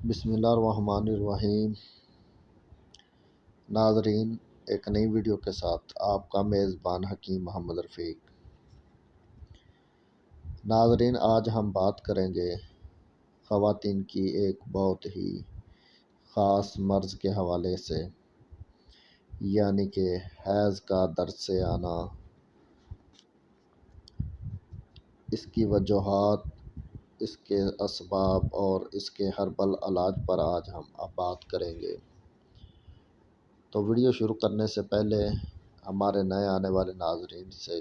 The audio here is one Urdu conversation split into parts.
بسم اللہ الرحمن الرحیم۔ ناظرین، ایک نئی ویڈیو کے ساتھ آپ کا میزبان حکیم محمد رفیق۔ ناظرین، آج ہم بات کریں گے خواتین کی ایک بہت ہی خاص مرض کے حوالے سے، یعنی کہ حیض کا درد سے آنا، اس کی وجوہات، اس کے اسباب اور اس کے ہربل علاج پر آج ہم بات کریں گے۔ تو ویڈیو شروع کرنے سے پہلے ہمارے نئے آنے والے ناظرین سے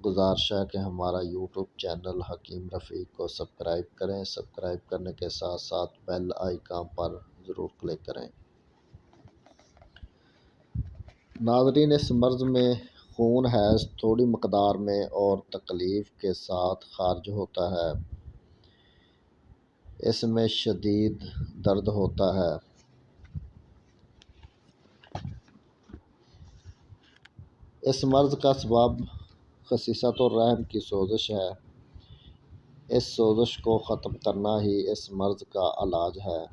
گزارش ہے کہ ہمارا یوٹیوب چینل حکیم رفیق کو سبسکرائب کریں۔ سبسکرائب کرنے کے ساتھ ساتھ بیل آئیکن پر ضرور کلک کریں۔ ناظرین، اس مرض میں خون حیض تھوڑی مقدار میں اور تکلیف کے ساتھ خارج ہوتا ہے۔ اس میں شدید درد ہوتا ہے۔ اس مرض کا سبب خسیست الرحم کی سوزش ہے۔ اس سوزش کو ختم کرنا ہی اس مرض کا علاج ہے۔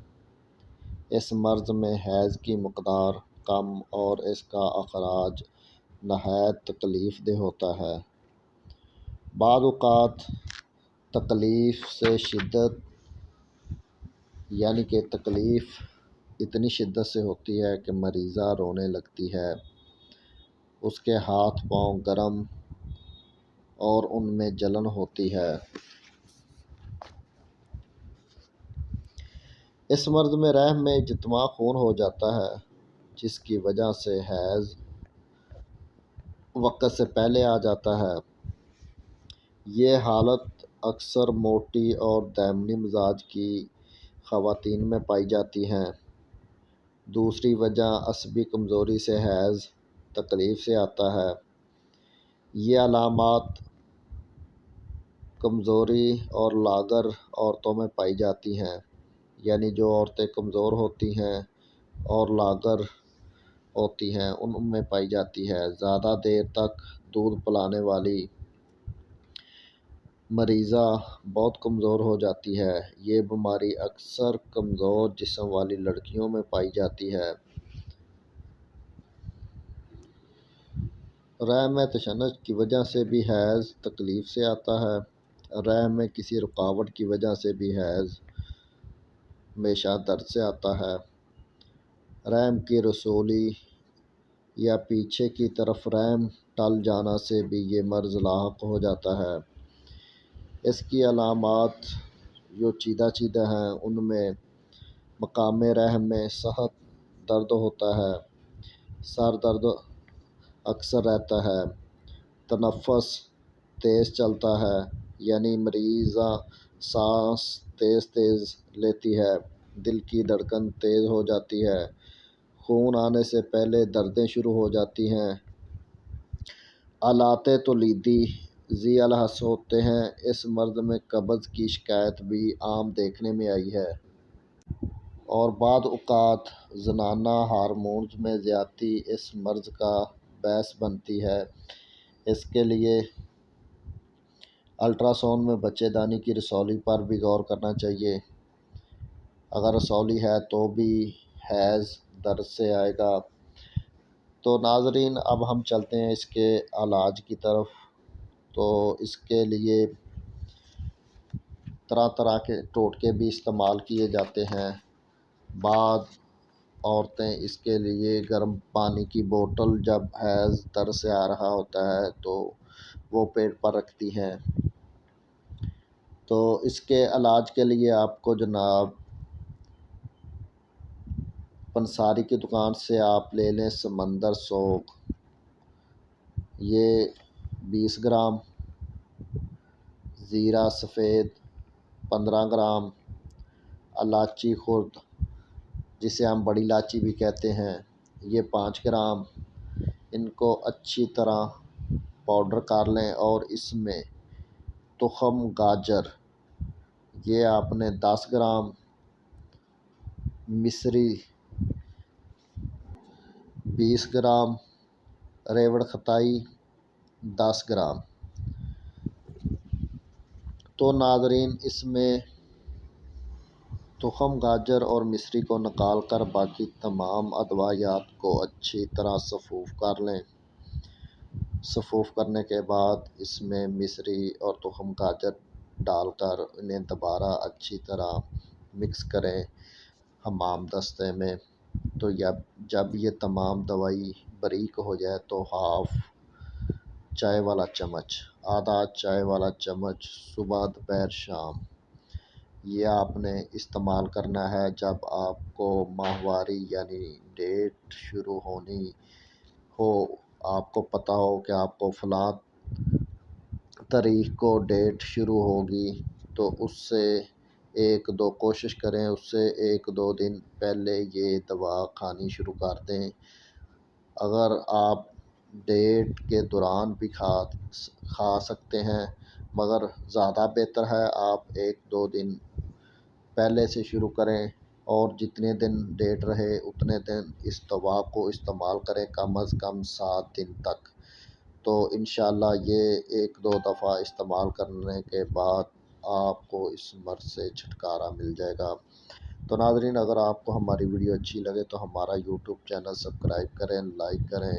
اس مرض میں حیض کی مقدار کم اور اس کا اخراج نہایت تکلیف دہ ہوتا ہے۔ بعض اوقات تکلیف سے شدت، یعنی کہ تکلیف اتنی شدت سے ہوتی ہے کہ مریضہ رونے لگتی ہے، اس کے ہاتھ پاؤں گرم اور ان میں جلن ہوتی ہے۔ اس مرض میں رحم میں اجتماع خون ہو جاتا ہے، جس کی وجہ سے حیض وقت سے پہلے آ جاتا ہے۔ یہ حالت اکثر موٹی اور دائمی مزاج کی خواتین میں پائی جاتی ہے۔ دوسری وجہ عصبی کمزوری سے حیض تکلیف سے آتا ہے۔ یہ علامات کمزوری اور لاغر عورتوں میں پائی جاتی ہیں، یعنی جو عورتیں کمزور ہوتی ہیں اور لاغر ہوتی ہیں ان میں پائی جاتی ہے۔ زیادہ دیر تک دودھ پلانے والی مریضہ بہت کمزور ہو جاتی ہے۔ یہ بیماری اکثر کمزور جسم والی لڑکیوں میں پائی جاتی ہے۔ رحم میں تشنج کی وجہ سے بھی حیض تکلیف سے آتا ہے۔ رحم میں کسی رکاوٹ کی وجہ سے بھی حیض ہمیشہ درد سے آتا ہے۔ رحم کی رسولی یا پیچھے کی طرف رحم ٹل جانا سے بھی یہ مرض لاحق ہو جاتا ہے۔ اس کی علامات جو چیدہ ہیں ان میں مقام رحم میں سخت درد ہوتا ہے، سر درد اکثر رہتا ہے، تنفس تیز چلتا ہے، یعنی مریضہ سانس تیز تیز لیتی ہے، دل کی دھڑکن تیز ہو جاتی ہے، خون آنے سے پہلے دردیں شروع ہو جاتی ہیں، آلات تولیدی ذی الحس ہوتے ہیں۔ اس مرض میں قبض کی شکایت بھی عام دیکھنے میں آئی ہے۔ اور بعض اوقات زنانہ ہارمونز میں زیادتی اس مرض کا باعث بنتی ہے۔ اس کے لیے الٹرا ساؤنڈ میں بچے دانی کی رسولی پر بھی غور کرنا چاہیے۔ اگر رسولی ہے تو بھی حیض درد سے آئے گا۔ تو ناظرین، اب ہم چلتے ہیں اس کے علاج کی طرف۔ تو اس کے لیے طرح طرح کے ٹوٹکے بھی استعمال کیے جاتے ہیں۔ بعض عورتیں اس کے لیے گرم پانی کی بوتل جب حیض درد سے آ رہا ہوتا ہے تو وہ پیٹ پر رکھتی ہیں۔ تو اس کے علاج کے لیے آپ کو جناب پنساری کی دکان سے آپ لے لیں سمندر سوگ، یہ 20 گرام، زیرہ سفید 15 گرام، الائچی خرد جسے ہم بڑی الائچی بھی کہتے ہیں یہ 5 گرام، ان کو اچھی طرح پاؤڈر کر لیں۔ اور اس میں تخم گاجر یہ آپ نے 10 گرام، مصری 20 گرام، ریوڑ کھٹائی 10 گرام۔ تو ناظرین، اس میں تخم، گاجر اور مصری کو نکال کر باقی تمام ادویات کو اچھی طرح صفوف کر لیں۔ صفوف کرنے کے بعد اس میں مصری اور تخم گاجر ڈال کر انہیں دوبارہ اچھی طرح مکس کریں حمام دستے میں۔ تو جب یہ تمام دوائی باریک ہو جائے تو ہاف چائے والا چمچ، آدھا چائے والا چمچ صبح، دوپہر، شام یہ آپ نے استعمال کرنا ہے جب آپ کو ماہواری یعنی ڈیٹ شروع ہونی ہو۔ آپ کو پتہ ہو کہ آپ کو فلاں تاریخ کو ڈیٹ شروع ہوگی تو اس سے کوشش کریں اس سے 1-2 دن پہلے یہ دوا کھانی شروع کر دیں۔ اگر آپ ڈیٹ کے دوران بھی کھا سکتے ہیں، مگر زیادہ بہتر ہے آپ 1-2 دن پہلے سے شروع کریں اور جتنے دن ڈیٹ رہے اتنے دن اس دوا کو استعمال کریں، کم از کم 7 دن تک۔ تو انشاءاللہ یہ 1-2 دفعہ استعمال کرنے کے بعد آپ کو اس مرض سے چھٹکارا مل جائے گا۔ تو ناظرین، اگر آپ کو ہماری ویڈیو اچھی لگے تو ہمارا یوٹیوب چینل سبسکرائب کریں، لائک کریں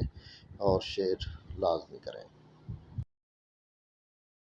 اور شیئر لازمی کریں۔